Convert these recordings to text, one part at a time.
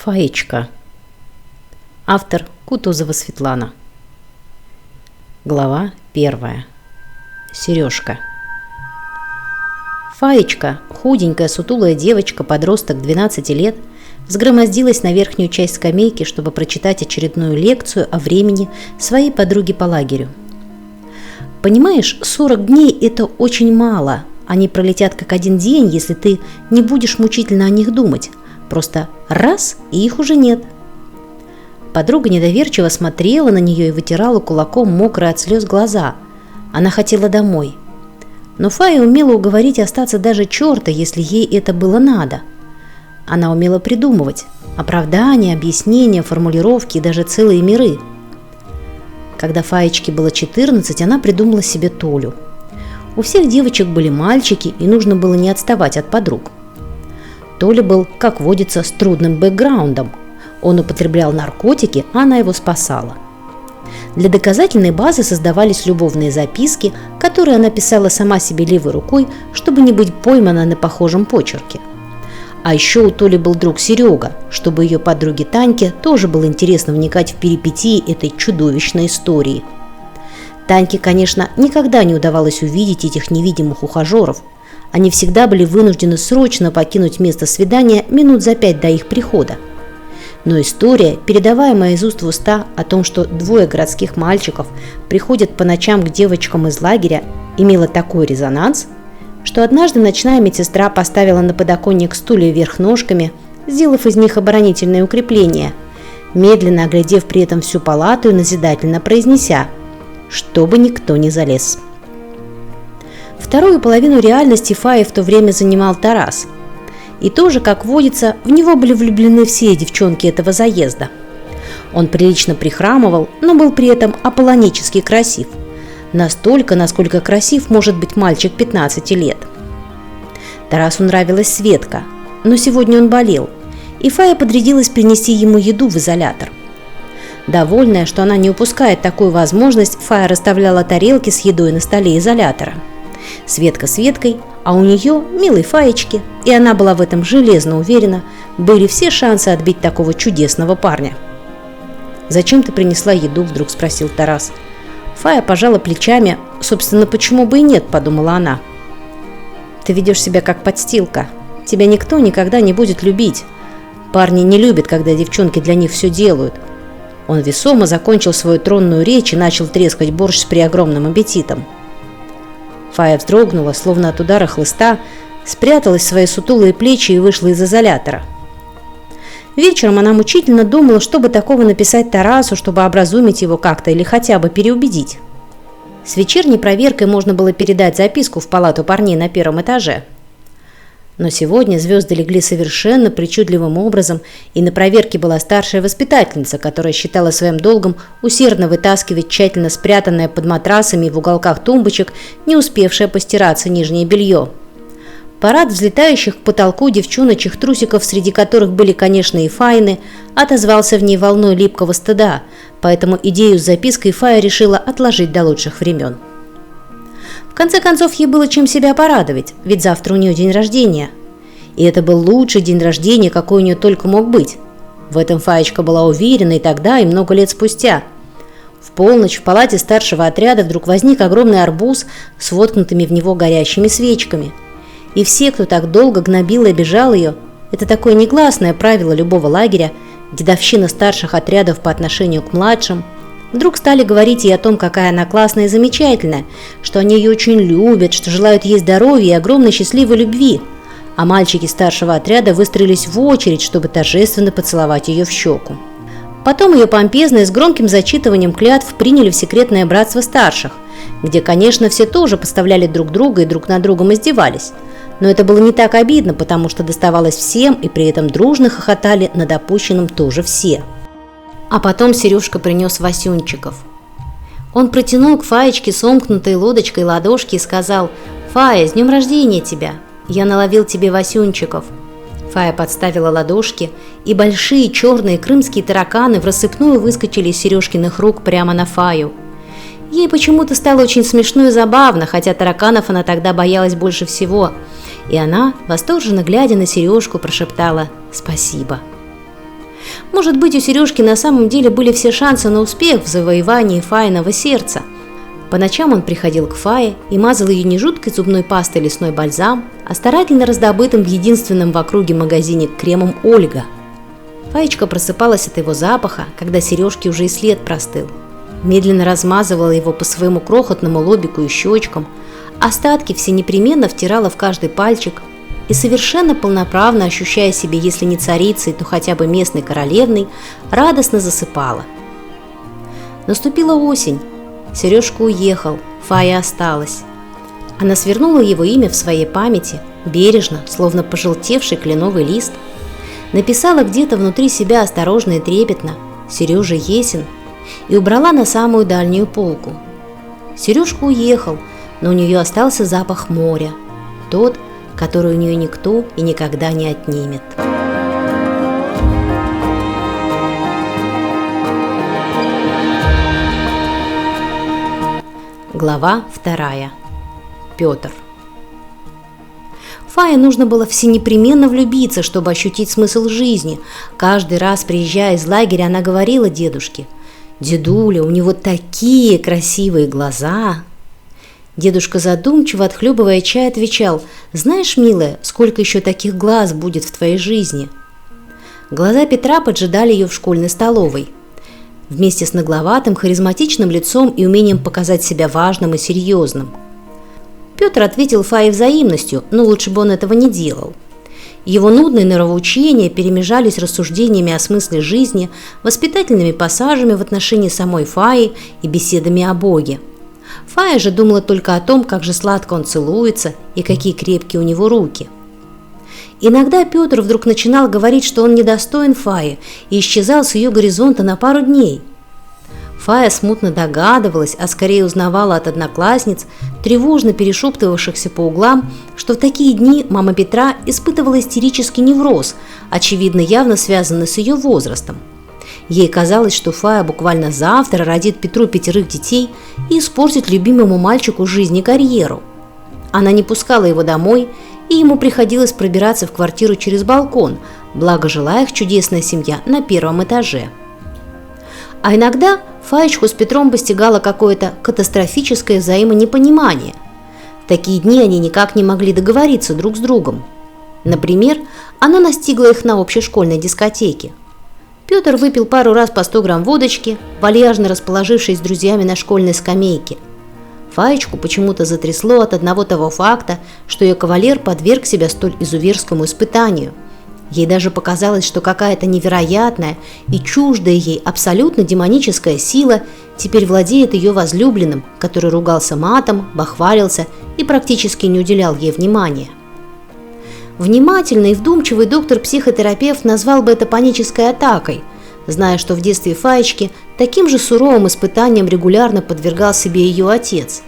Фаечка. Автор Кутузова Светлана. Глава 1. Сережка. Фаечка, худенькая, сутулая девочка-подросток 12 лет, взгромоздилась на верхнюю часть скамейки, чтобы прочитать очередную лекцию о времени своей подруги по лагерю. Понимаешь, 40 дней – это очень мало. Они пролетят как один день, если ты не будешь мучительно о них думать. Просто раз – и их уже нет. Подруга недоверчиво смотрела на нее и вытирала кулаком мокрые от слез глаза. Она хотела домой. Но Фая умела уговорить остаться даже черта, если ей это было надо. Она умела придумывать оправдания, объяснения, формулировки и даже целые миры. Когда Фаечке было 14, она придумала себе Толю. У всех девочек были мальчики, и нужно было не отставать от подруг. Толя был, как водится, с трудным бэкграундом. Он употреблял наркотики, а она его спасала. Для доказательной базы создавались любовные записки, которые она писала сама себе левой рукой, чтобы не быть поймана на похожем почерке. А еще у Толи был друг Серега, чтобы ее подруге Таньке тоже было интересно вникать в перипетии этой чудовищной истории. Таньке, конечно, никогда не удавалось увидеть этих невидимых ухажеров. Они всегда были вынуждены срочно покинуть место свидания минут за 5 до их прихода. Но история, передаваемая из уст в уста о том, что двое городских мальчиков приходят по ночам к девочкам из лагеря, имела такой резонанс, что однажды ночная медсестра поставила на подоконник стулья вверх ножками, сделав из них оборонительное укрепление, медленно оглядев при этом всю палату и назидательно произнеся: «Чтобы никто не залез». Вторую половину реальности Фаи в то время занимал Тарас. И тоже, как водится, в него были влюблены все девчонки этого заезда. Он прилично прихрамывал, но был при этом аполлонически красив. Настолько, насколько красив может быть мальчик 15 лет. Тарасу нравилась Светка, но сегодня он болел, и Фая подрядилась принести ему еду в изолятор. Довольная, что она не упускает такую возможность, Фая расставляла тарелки с едой на столе изолятора. Светка Светкой, а у нее, милой Фаечки, и она была в этом железно уверена, были все шансы отбить такого чудесного парня. «Зачем ты принесла еду?» – вдруг спросил Тарас. Фая пожала плечами. «Собственно, почему бы и нет?» – подумала она. «Ты ведешь себя как подстилка. Тебя никто никогда не будет любить. Парни не любят, когда девчонки для них все делают». Он весомо закончил свою тронную речь и начал трескать борщ с преогромным аппетитом. Фая вздрогнула, словно от удара хлыста, спряталась в свои сутулые плечи и вышла из изолятора. Вечером она мучительно думала, чтобы такого написать Тарасу, чтобы образумить его как-то или хотя бы переубедить. С вечерней проверкой можно было передать записку в палату парней на первом этаже. Но сегодня звезды легли совершенно причудливым образом, и на проверке была старшая воспитательница, которая считала своим долгом усердно вытаскивать тщательно спрятанное под матрасами и в уголках тумбочек не успевшее постираться нижнее белье. Парад взлетающих к потолку девчоночьих трусиков, среди которых были, конечно, и Фаины, отозвался в ней волной липкого стыда, поэтому идею с запиской Фая решила отложить до лучших времен. В конце концов, ей было чем себя порадовать, ведь завтра у нее день рождения. И это был лучший день рождения, какой у нее только мог быть. В этом Фаечка была уверена и тогда, и много лет спустя. В полночь в палате старшего отряда вдруг возник огромный арбуз с воткнутыми в него горящими свечками. И все, кто так долго гнобил и обижал ее, это такое негласное правило любого лагеря, дедовщина старших отрядов по отношению к младшим, вдруг стали говорить ей о том, какая она классная и замечательная, что они ее очень любят, что желают ей здоровья и огромной счастливой любви. А мальчики старшего отряда выстроились в очередь, чтобы торжественно поцеловать ее в щеку. Потом ее помпезно и с громким зачитыванием клятв приняли в секретное братство старших, где, конечно, все тоже подставляли друг друга и друг над другом издевались. Но это было не так обидно, потому что доставалось всем, и при этом дружно хохотали над опущенным тоже все. А потом Сережка принес Васюнчиков. Он протянул к Фаечке сомкнутой лодочкой ладошки и сказал: «Фая, с днем рождения тебя! Я наловил тебе Васюнчиков». Фая подставила ладошки, и большие черные крымские тараканы врассыпную выскочили из Сережкиных рук прямо на Фаю. Ей почему-то стало очень смешно и забавно, хотя тараканов она тогда боялась больше всего. И она, восторженно глядя на Сережку, прошептала «Спасибо». Может быть, у Сережки на самом деле были все шансы на успех в завоевании Фаиного сердца. По ночам он приходил к Фае и мазал ее не жуткой зубной пастой лесной бальзам, а старательно раздобытым в единственном в округе магазине кремом Ольга. Фаечка просыпалась от его запаха, когда Сережке уже и след простыл. Медленно размазывала его по своему крохотному лобику и щечкам, остатки все непременно втирала в каждый пальчик и, совершенно полноправно ощущая себя, если не царицей, то хотя бы местной королевной, радостно засыпала. Наступила осень. Сережка уехал, Фая осталась. Она свернула его имя в своей памяти, бережно, словно пожелтевший кленовый лист, написала где-то внутри себя осторожно и трепетно «Сережа Есин» и убрала на самую дальнюю полку. Сережка уехал, но у нее остался запах моря, тот, который у нее никто и никогда не отнимет. Глава 2. Петр. Фае нужно было всенепременно влюбиться, чтобы ощутить смысл жизни. Каждый раз, приезжая из лагеря, она говорила дедушке: «Дедуля, у него такие красивые глаза!» Дедушка, задумчиво отхлебывая чай, отвечал: «Знаешь, милая, сколько еще таких глаз будет в твоей жизни?» Глаза Петра поджидали ее в школьной столовой. Вместе с нагловатым, харизматичным лицом и умением показать себя важным и серьезным. Петр ответил Фае взаимностью, но лучше бы он этого не делал. Его нудные норовоучения перемежались рассуждениями о смысле жизни, воспитательными пассажами в отношении самой Фаи и беседами о Боге. Фая же думала только о том, как же сладко он целуется и какие крепкие у него руки. Иногда Петр вдруг начинал говорить, что он недостоин Фаи, и исчезал с ее горизонта на пару дней. Фая смутно догадывалась, а скорее узнавала от одноклассниц, тревожно перешептывавшихся по углам, что в такие дни мама Петра испытывала истерический невроз, очевидно, явно связанный с ее возрастом. Ей казалось, что Фая буквально завтра родит Петру 5 детей и испортит любимому мальчику жизнь и карьеру. Она не пускала его домой, и ему приходилось пробираться в квартиру через балкон, благо жила их чудесная семья на 1 этаже. А иногда Фаечку с Петром постигало какое-то катастрофическое взаимонепонимание. В такие дни они никак не могли договориться друг с другом. Например, оно настигло их на общешкольной дискотеке. Петр выпил пару раз по 100 грамм водочки, вальяжно расположившись с друзьями на школьной скамейке. Фаечку почему-то затрясло от одного того факта, что ее кавалер подверг себя столь изуверскому испытанию. Ей даже показалось, что какая-то невероятная и чуждая ей абсолютно демоническая сила теперь владеет ее возлюбленным, который ругался матом, бахвалился и практически не уделял ей внимания. Внимательный и вдумчивый доктор-психотерапевт назвал бы это панической атакой, зная, что в детстве Фаечки таким же суровым испытанием регулярно подвергал себе ее отец.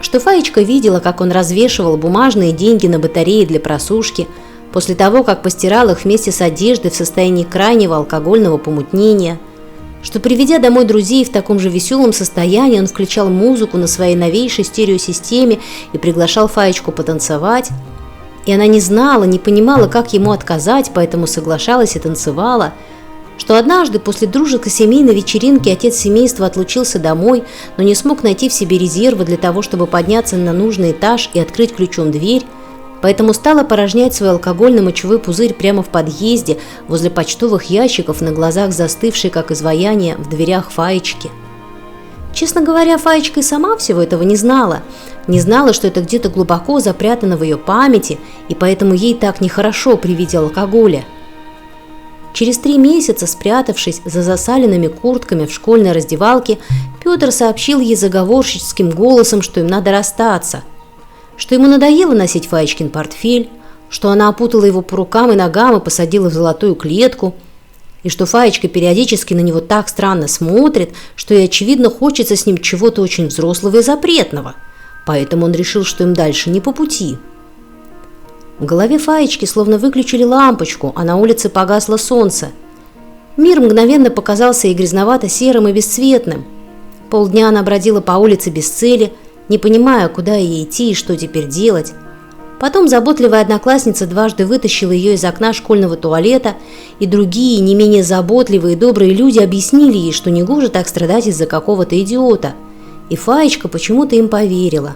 Что Фаечка видела, как он развешивал бумажные деньги на батарее для просушки, после того, как постирал их вместе с одеждой в состоянии крайнего алкогольного помутнения, что, приведя домой друзей в таком же веселом состоянии, он включал музыку на своей новейшей стереосистеме и приглашал Фаечку потанцевать, и она не знала, не понимала, как ему отказать, поэтому соглашалась и танцевала, что однажды после дружеской семейной вечеринки отец семейства отлучился домой, но не смог найти в себе резервы для того, чтобы подняться на нужный этаж и открыть ключом дверь, поэтому стала порожнять свой алкогольно-мочевой пузырь прямо в подъезде, возле почтовых ящиков, на глазах застывшей, как изваяние, в дверях Фаечки. Честно говоря, Фаечка и сама всего этого не знала, что это где-то глубоко запрятано в ее памяти, и поэтому ей так нехорошо при виде алкоголя. Через 3 месяца, спрятавшись за засаленными куртками в школьной раздевалке, Петр сообщил ей заговорщическим голосом, что им надо расстаться, что ему надоело носить Фаечкин портфель, что она опутала его по рукам и ногам и посадила в золотую клетку, и что Фаечка периодически на него так странно смотрит, что ей, очевидно, хочется с ним чего-то очень взрослого и запретного, поэтому он решил, что им дальше не по пути. В голове Фаечки словно выключили лампочку, а на улице погасло солнце. Мир мгновенно показался ей грязновато-серым и бесцветным. Полдня она бродила по улице без цели, не понимая, куда ей идти и что теперь делать. Потом заботливая одноклассница дважды вытащила ее из окна школьного туалета, и другие, не менее заботливые и добрые люди объяснили ей, что негоже так страдать из-за какого-то идиота. И Фаечка почему-то им поверила.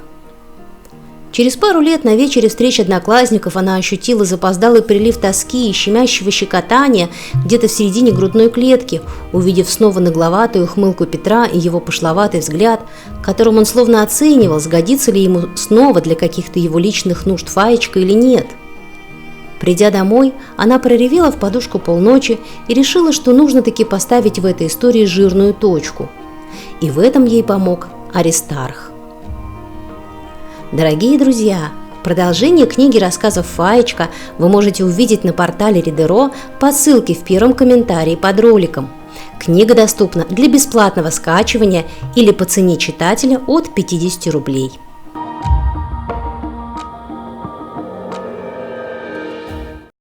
Через пару лет на вечере встреч одноклассников она ощутила запоздалый прилив тоски и щемящего щекотания где-то в середине грудной клетки, увидев снова нагловатую ухмылку Петра и его пошловатый взгляд, которым он словно оценивал, сгодится ли ему снова для каких-то его личных нужд Фаечка или нет. Придя домой, она проревела в подушку полночи и решила, что нужно таки поставить в этой истории жирную точку. И в этом ей помог Аристарх. Дорогие друзья, продолжение книги рассказов «Фаечка» вы можете увидеть на портале Readero по ссылке в первом комментарии под роликом. Книга доступна для бесплатного скачивания или по цене читателя от 50 рублей.